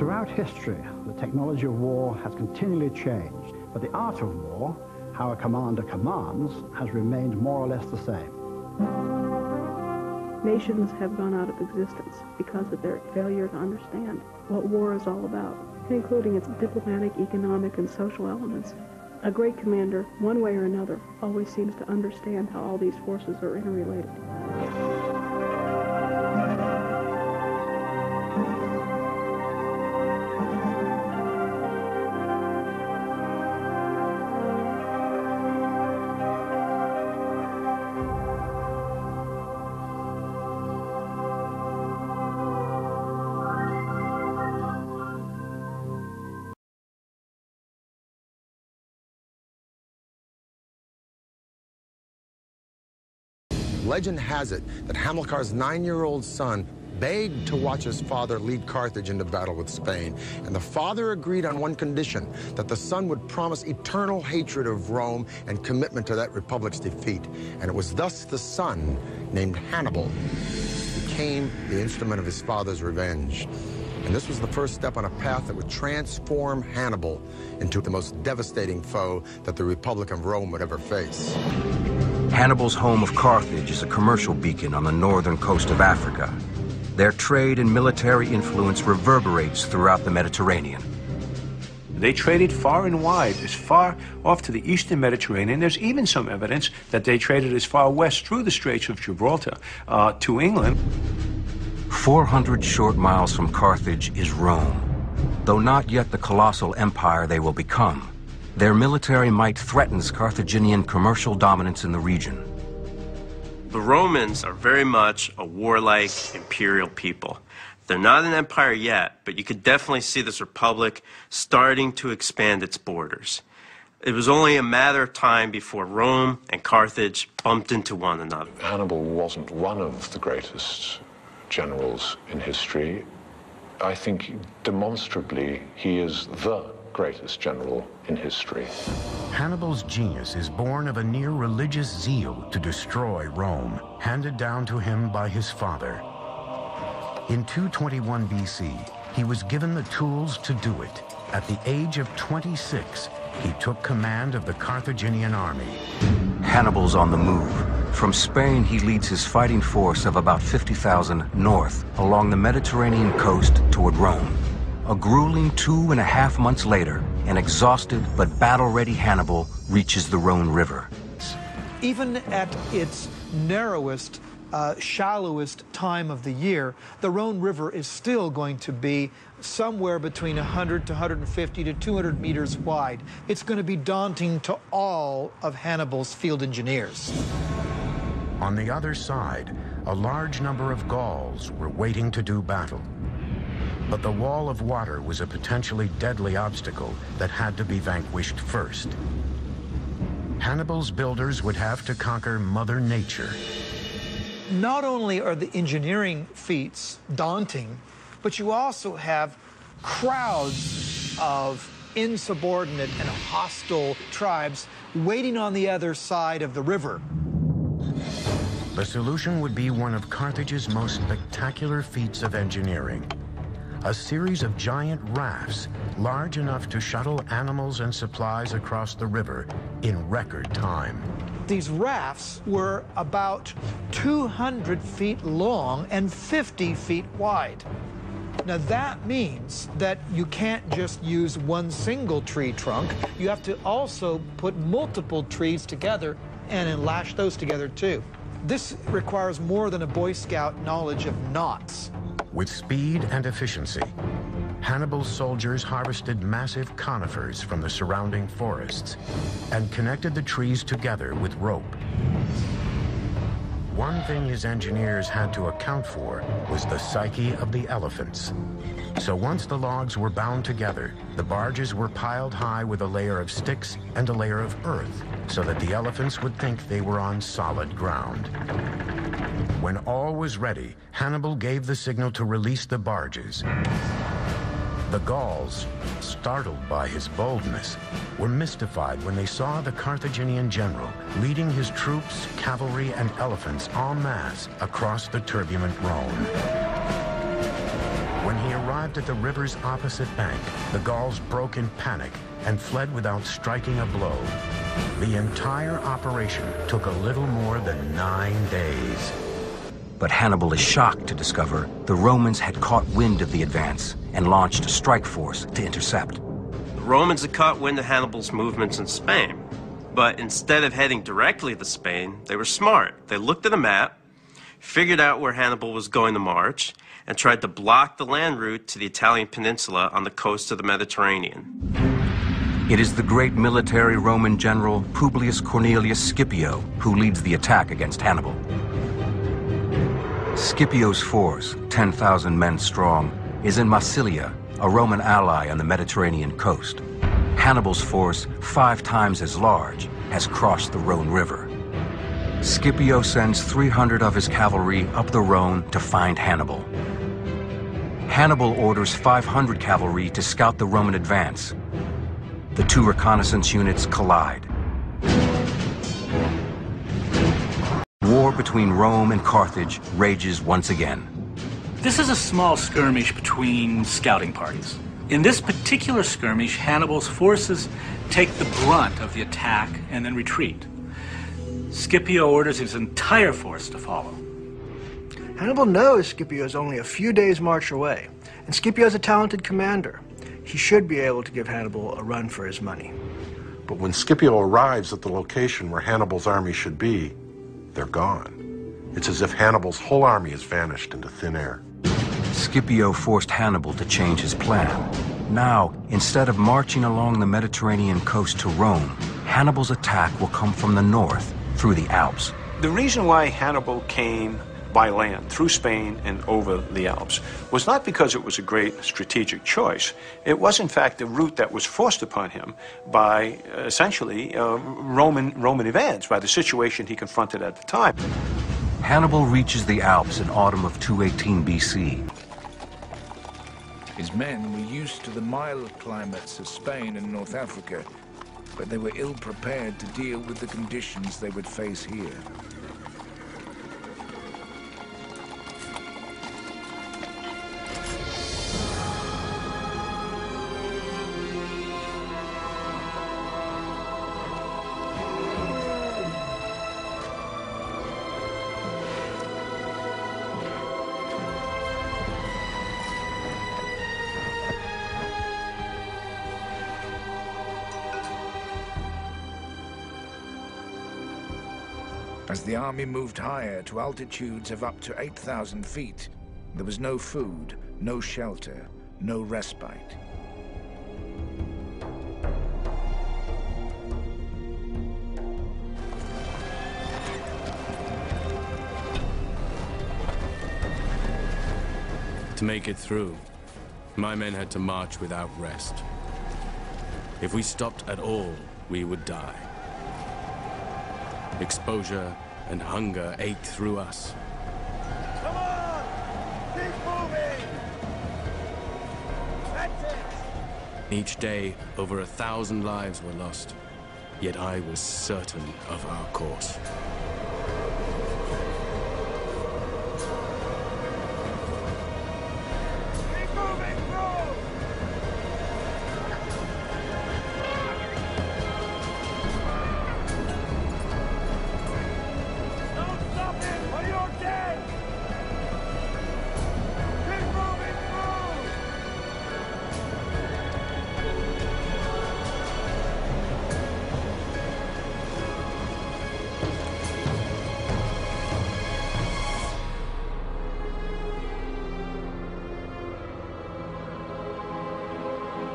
Throughout history, the technology of war has continually changed, but the art of war, how a commander commands, has remained more or less the same. Nations have gone out of existence because of their failure to understand what war is all about, including its diplomatic, economic, and social elements. A great commander, one way or another, always seems to understand how all these forces are interrelated. Legend has it that Hamilcar's 9-year-old son begged to watch his father lead Carthage into battle with Spain, and the father agreed on one condition, that the son would promise eternal hatred of Rome and commitment to that republic's defeat. And it was thus the son, named Hannibal, became the instrument of his father's revenge. And this was the first step on a path that would transform Hannibal into the most devastating foe that the Republic of Rome would ever face. Hannibal's home of Carthage is a commercial beacon on the northern coast of Africa. Their trade and military influence reverberates throughout the Mediterranean. They traded far and wide, as far off to the eastern Mediterranean. There's even some evidence that they traded as far west through the Straits of Gibraltar to England. 400 short miles from Carthage is Rome. Though not yet the colossal empire they will become, their military might threatens Carthaginian commercial dominance in the region. The Romans are very much a warlike imperial people. They're not an empire yet, but you could definitely see this republic starting to expand its borders. It was only a matter of time before Rome and Carthage bumped into one another. Hannibal wasn't one of the greatest generals in history. I think demonstrably he is the greatest general in history. Hannibal's genius is born of a near religious zeal to destroy Rome, handed down to him by his father. In 221 BC, he was given the tools to do it. At the age of 26, he took command of the Carthaginian army. Hannibal's on the move. From Spain, he leads his fighting force of about 50,000 north along the Mediterranean coast toward Rome. A grueling 2.5 months later, an exhausted but battle-ready Hannibal reaches the Rhone River. Even at its narrowest, shallowest time of the year, the Rhone River is still going to be somewhere between 100 to 150 to 200 meters wide. It's going to be daunting to all of Hannibal's field engineers. On the other side, a large number of Gauls were waiting to do battle. But the wall of water was a potentially deadly obstacle that had to be vanquished first. Hannibal's builders would have to conquer Mother Nature. Not only are the engineering feats daunting, but you also have crowds of insubordinate and hostile tribes waiting on the other side of the river. The solution would be one of Carthage's most spectacular feats of engineering. A series of giant rafts, large enough to shuttle animals and supplies across the river in record time. These rafts were about 200 feet long and 50 feet wide. Now that means that you can't just use one single tree trunk. You have to also put multiple trees together and then lash those together too. This requires more than a Boy Scout knowledge of knots. With speed and efficiency, Hannibal's soldiers harvested massive conifers from the surrounding forests and connected the trees together with rope. One thing his engineers had to account for was the psyche of the elephants. So once the logs were bound together, the barges were piled high with a layer of sticks and a layer of earth so that the elephants would think they were on solid ground. When all was ready, Hannibal gave the signal to release the barges. The Gauls, startled by his boldness, were mystified when they saw the Carthaginian general leading his troops, cavalry, and elephants en masse across the turbulent Rhone. When he arrived arrived at the river's opposite bank, the Gauls broke in panic and fled without striking a blow. The entire operation took a little more than 9 days. But Hannibal is shocked to discover the Romans had caught wind of the advance and launched a strike force to intercept. The Romans had caught wind of Hannibal's movements in Spain, but instead of heading directly to Spain, they were smart. They looked at a map, figured out where Hannibal was going to march, and tried to block the land route to the Italian peninsula on the coast of the Mediterranean. It is the great military Roman general Publius Cornelius Scipio who leads the attack against Hannibal. Scipio's force, 10,000 men strong, is in Massilia, a Roman ally on the Mediterranean coast. Hannibal's force, 5 times as large, has crossed the Rhone River. Scipio sends 300 of his cavalry up the Rhone to find Hannibal. Hannibal orders 500 cavalry to scout the Roman advance. The two reconnaissance units collide. War between Rome and Carthage rages once again. This is a small skirmish between scouting parties. In this particular skirmish, Hannibal's forces take the brunt of the attack and then retreat. Scipio orders his entire force to follow. Hannibal knows Scipio is only a few days' march away, and Scipio is a talented commander. He should be able to give Hannibal a run for his money. But when Scipio arrives at the location where Hannibal's army should be, they're gone. It's as if Hannibal's whole army has vanished into thin air. Scipio forced Hannibal to change his plan. Now, instead of marching along the Mediterranean coast to Rome, Hannibal's attack will come from the north, through the Alps. The reason why Hannibal came by land through Spain and over the Alps was not because it was a great strategic choice. It was, in fact, the route that was forced upon him by, essentially, Roman events, by the situation he confronted at the time. Hannibal reaches the Alps in autumn of 218 BC. His men were used to the mild climates of Spain and North Africa, but they were ill-prepared to deal with the conditions they would face here. As the army moved higher to altitudes of up to 8,000 feet, there was no food, no shelter, no respite. To make it through, my men had to march without rest. If we stopped at all, we would die. Exposure and hunger ate through us. Come on! Keep moving! That's it! Each day, over 1,000 lives were lost, yet I was certain of our course.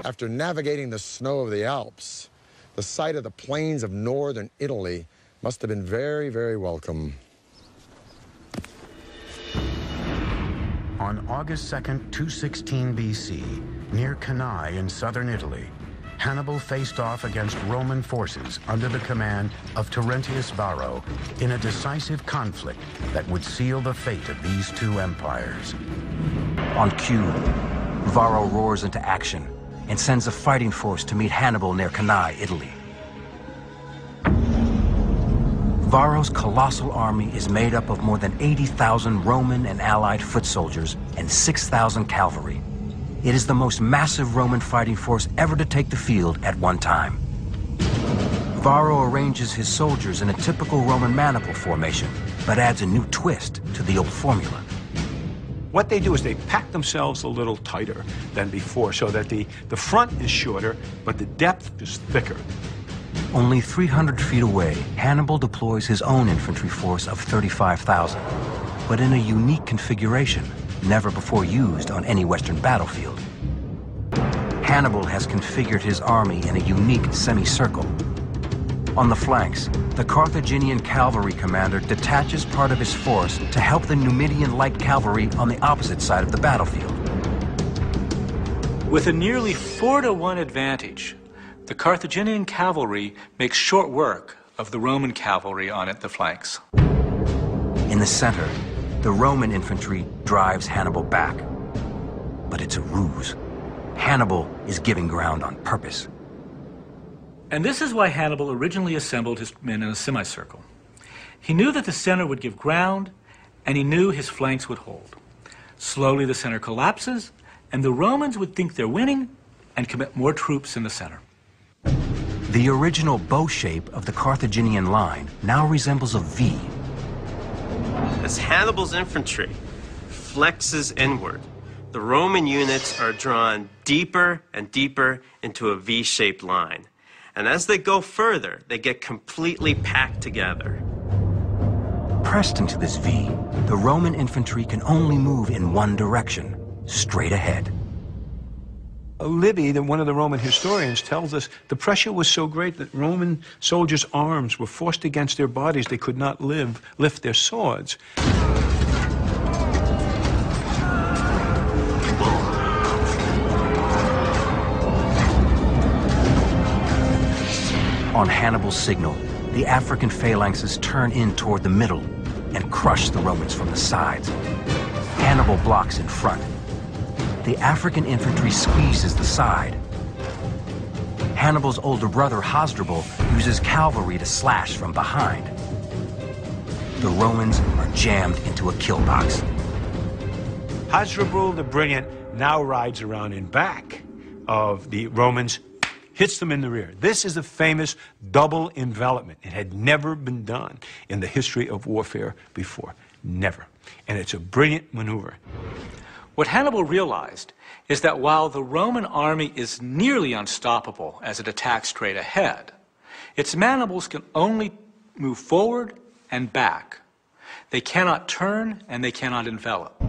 After navigating the snow of the Alps, the sight of the plains of northern Italy must have been very, very welcome. On August 2nd, 216 BC, near Cannae in southern Italy, Hannibal faced off against Roman forces under the command of Terentius Varro in a decisive conflict that would seal the fate of these two empires. On cue, Varro roars into action and sends a fighting force to meet Hannibal near Cannae, Italy. Varro's colossal army is made up of more than 80,000 Roman and allied foot soldiers and 6,000 cavalry. It is the most massive Roman fighting force ever to take the field at one time. Varro arranges his soldiers in a typical Roman maniple formation, but adds a new twist to the old formula. What they do is they pack themselves a little tighter than before so that the front is shorter, but the depth is thicker. Only 300 feet away, Hannibal deploys his own infantry force of 35,000, but in a unique configuration, never before used on any Western battlefield. Hannibal has configured his army in a unique semicircle. On the flanks, the Carthaginian cavalry commander detaches part of his force to help the Numidian light cavalry on the opposite side of the battlefield. With a nearly 4-to-1 advantage, the Carthaginian cavalry makes short work of the Roman cavalry on the flanks. In the center, the Roman infantry drives Hannibal back. But it's a ruse. Hannibal is giving ground on purpose. And this is why Hannibal originally assembled his men in a semicircle. He knew that the center would give ground, and he knew his flanks would hold. Slowly the center collapses, and the Romans would think they're winning and commit more troops in the center. The original bow shape of the Carthaginian line now resembles a V. As Hannibal's infantry flexes inward, the Roman units are drawn deeper and deeper into a V-shaped line. And as they go further, they get completely packed together. Pressed into this V, the Roman infantry can only move in one direction, straight ahead. Livy, one of the Roman historians, tells us the pressure was so great that Roman soldiers' arms were forced against their bodies. They could not lift their swords. On Hannibal's signal, the African phalanxes turn in toward the middle and crush the Romans from the sides. Hannibal blocks in front. The African infantry squeezes the side. Hannibal's older brother, Hasdrubal, uses cavalry to slash from behind. The Romans are jammed into a kill box. Hasdrubal the Brilliant now rides around in back of the Romans, hits them in the rear. This is a famous double envelopment. It had never been done in the history of warfare before. Never. And it's a brilliant maneuver. What Hannibal realized is that while the Roman army is nearly unstoppable as it attacks straight ahead, its mandibles can only move forward and back. They cannot turn and they cannot envelop.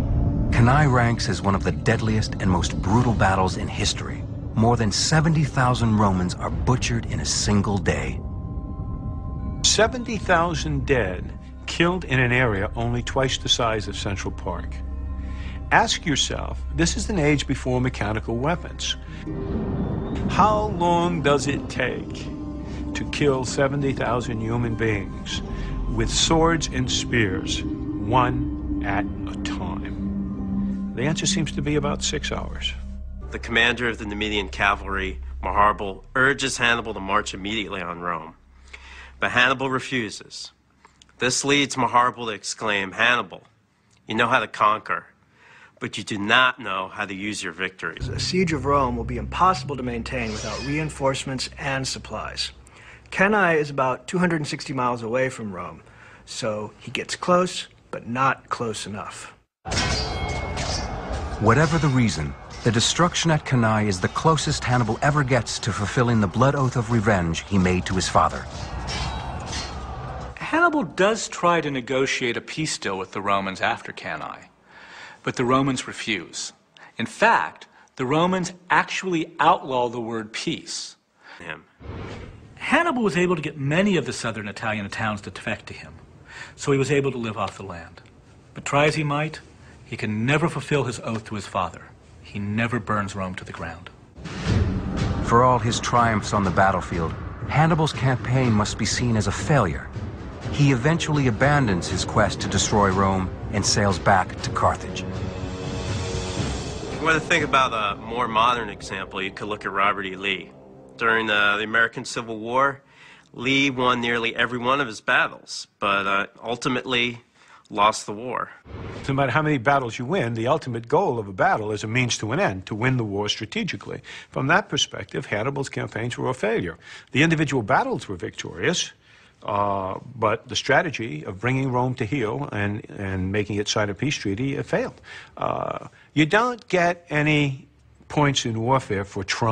Cannae ranks as one of the deadliest and most brutal battles in history. More than 70,000 Romans are butchered in a single day. 70,000 dead, killed in an area only twice the size of Central Park. Ask yourself, this is an age before mechanical weapons. How long does it take to kill 70,000 human beings with swords and spears, one at a time? The answer seems to be about 6 hours. The commander of the Numidian cavalry, Hanibal, urges Hannibal to march immediately on Rome. But Hannibal refuses. This leads Hanibal to exclaim, "Hannibal, you know how to conquer, but you do not know how to use your victories." A siege of Rome will be impossible to maintain without reinforcements and supplies. Cannae is about 260 miles away from Rome, so he gets close, but not close enough. Whatever the reason, the destruction at Cannae is the closest Hannibal ever gets to fulfilling the blood oath of revenge he made to his father. Hannibal does try to negotiate a peace deal with the Romans after Cannae, but the Romans refuse. In fact, the Romans actually outlaw the word peace. Hannibal was able to get many of the southern Italian towns to defect to him, so he was able to live off the land. But try as he might, he can never fulfill his oath to his father. He never burns Rome to the ground. For all his triumphs on the battlefield, Hannibal's campaign must be seen as a failure. He eventually abandons his quest to destroy Rome and sails back to Carthage. If you want to think about a more modern example, you could look at Robert E. Lee. During the American Civil War, Lee won nearly every one of his battles, but ultimately lost the war. No matter how many battles you win, the ultimate goal of a battle is a means to an end, to win the war strategically. From that perspective, Hannibal's campaigns were a failure. The individual battles were victorious, but the strategy of bringing Rome to heel and making it sign a peace treaty failed. You don't get any points in warfare for trying